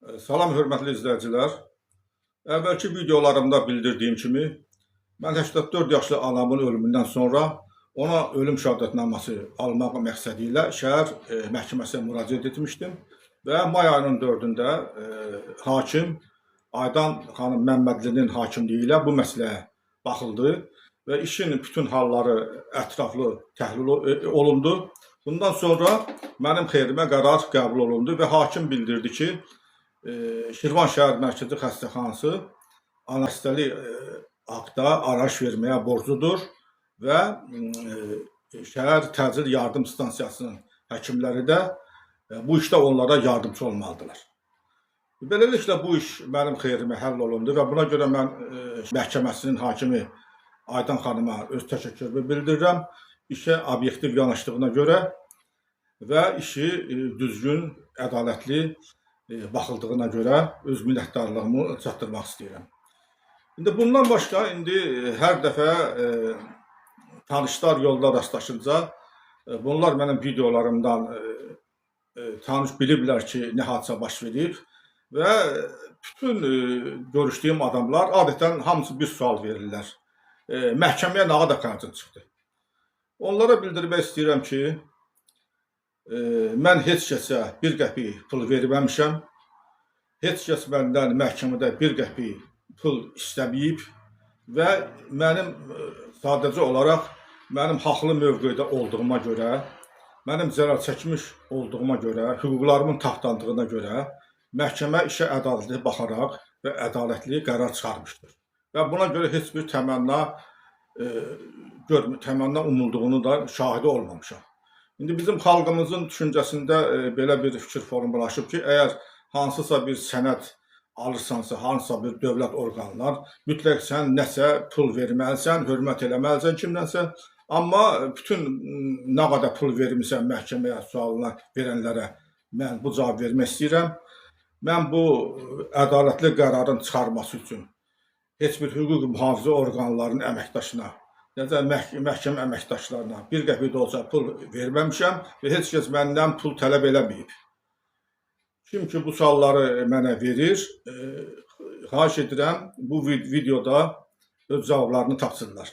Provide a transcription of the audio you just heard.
Salam hörmətli izləyicilər. Əvvəlki videolarımda bildirdiyim kimi, mən 84 yaşlı anamın ölümündən sonra ona ölüm şəhadətnaməsi almaq məqsədi ilə şəhər məhkəməsinə müraciət etmişdim və may ayının 4-də hakim Aydan xanım Məmmədlinin hakimliyi ilə bu məsələyə baxıldı və işin bütün halları ətraflı təhlil olundu. Bundan sonra mənim xeyrimə qərar qəbul olundu və hakim bildirdi ki, Şirvan şəhər mərkəzi xəstəxanası anesteziyalik haqda araş verməyə borcludur və şəhər təcil yardım stansiyasının həkimləri də bu işdə onlara yardımcı olmalıdırlar. Beləliklə bu iş mənim xeyrimə həll olundu və buna görə mən məhkəməsinin hakimi Aydan xanıma öz təşəkkürümü bildirirəm. İşə obyektiv yanaşdığına görə və işi düzgün, ədalətli baxıldığına görə öz minnətdarlığımı çatdırmaq istəyirəm. İndi bundan başqa hər dəfə tanışlar yolda rastlaşınca bunlar mənim videolarımdan tanış biliblər ki, nə hadisə baş verib və bütün görüşdüyüm adamlar adətən hamısı bir sual verirlər. Məhkəməyə nə qədər xərcin çıxdı? Onlara bildirmək istəyirəm ki, mən heç kəsə bir qəpik pul verməmişəm. Heç kəs məndən məhkəmədə bir qəpik pul istəməyib və mənim sadəcə olaraq mənim haqlı mövqedə olduğuma görə, mənim zərər çəkmiş olduğuma görə, hüquqlarımın tapdandığına görə məhkəmə işə ədalətli baxaraq və ədalətli qərar çıxarmışdır. Və buna görə heç bir təmənna umulduğunu da şahidi olmamışam. İndi bizim xalqımızın düşüncəsində belə bir fikir formalaşıb ki, əgər hansısa bir sənəd alırsansa, hansısa bir dövlət orqanlar, mütləq sən nəsə pul verməlisən, hörmət eləməlisən kimdənsə. Amma bütün nə qədər pul vermirsən məhkəməyə sualına verənlərə mən bu cavab vermək istəyirəm. Mən bu ədalətli qərarın çıxarması üçün heç bir hüquq mühafizə orqanlarının əməkdaşına, necə məhkəmə əməkdaşlarına bir qəpik də olsa pul verməmişəm və heç kəs məndən pul tələb eləməyib. Kim ki bu sualları mənə verir, xahiş edirəm bu videoda öz cavablarını tapsınlar.